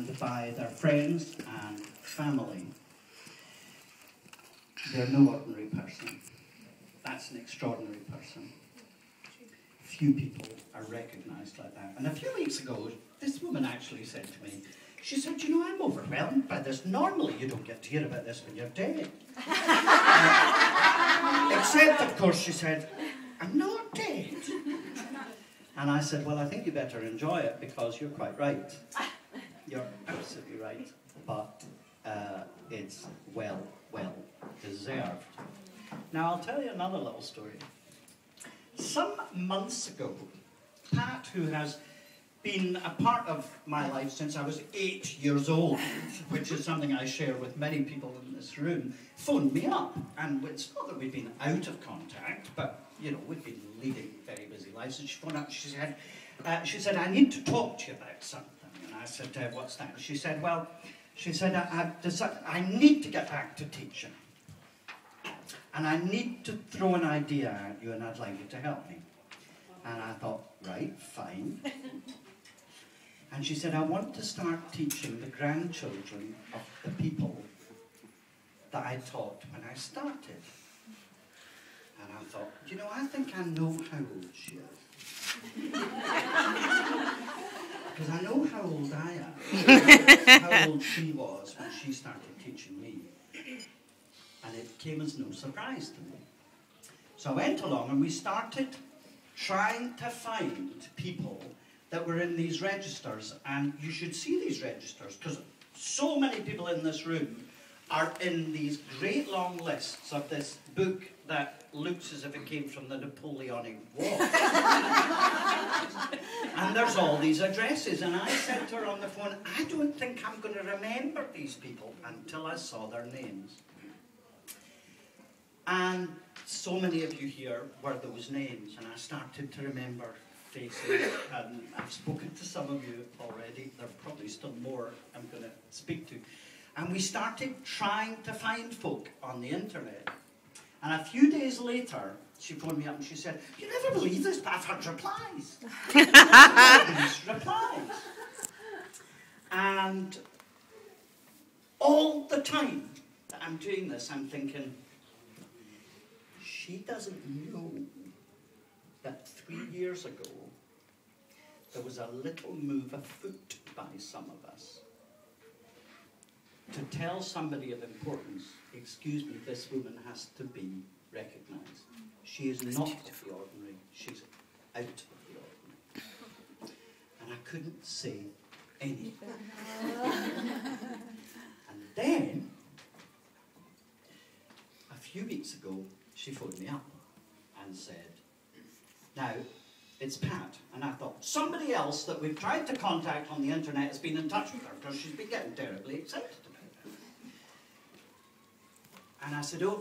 and by their friends and family. They're no ordinary person. That's an extraordinary person. Few people are recognised like that. And a few weeks ago, this woman actually said to me, she said, you know, I'm overwhelmed by this. Normally you don't get to hear about this when you're dead. Except, of course, she said, I'm not dead. And I said, well, I think you better enjoy it because you're quite right. You're absolutely right. But it's well deserved. Now, I'll tell you another little story. Some months ago, Pat, who has been a part of my life since I was 8 years old, which is something I share with many people in this room, phoned me up. And it's not that we've been out of contact, but, you know, we've been leading very busy lives. And she phoned up, she said, I need to talk to you about something. And I said, what's that? She said, well, I need to get back to teaching. And I need to throw an idea at you, and I'd like you to help me. And I thought, right, fine. And she said, I want to start teaching the grandchildren of the people that I taught when I started. And I thought, you know, I think I know how old she is. Because I know how old I am, how old she was when she started teaching me. And it came as no surprise to me. So I went along and we started trying to find people that were in these registers. And you should see these registers because so many people in this room are in these great long lists of this book that looks as if it came from the Napoleonic War. And there's all these addresses. And I said to her on the phone, I don't think I'm going to remember these people until I saw their names. And so many of you here were those names, and I started to remember faces, and I've spoken to some of you already. There are probably still more I'm going to speak to. And we started trying to find folk on the internet. And a few days later, she phoned me up and she said, you never believe this, but I've had replies. These replies. And all the time that I'm doing this, I'm thinking, she doesn't know that 3 years ago there was a little move afoot by some of us to tell somebody of importance, excuse me, this woman has to be recognised. She is not of the ordinary, she's out of the ordinary. And I couldn't say anything. And then, a few weeks ago, she phoned me up and said, now, it's Pat. And I thought, somebody else that we've tried to contact on the internet has been in touch with her because she's been getting terribly excited about it. And I said, oh,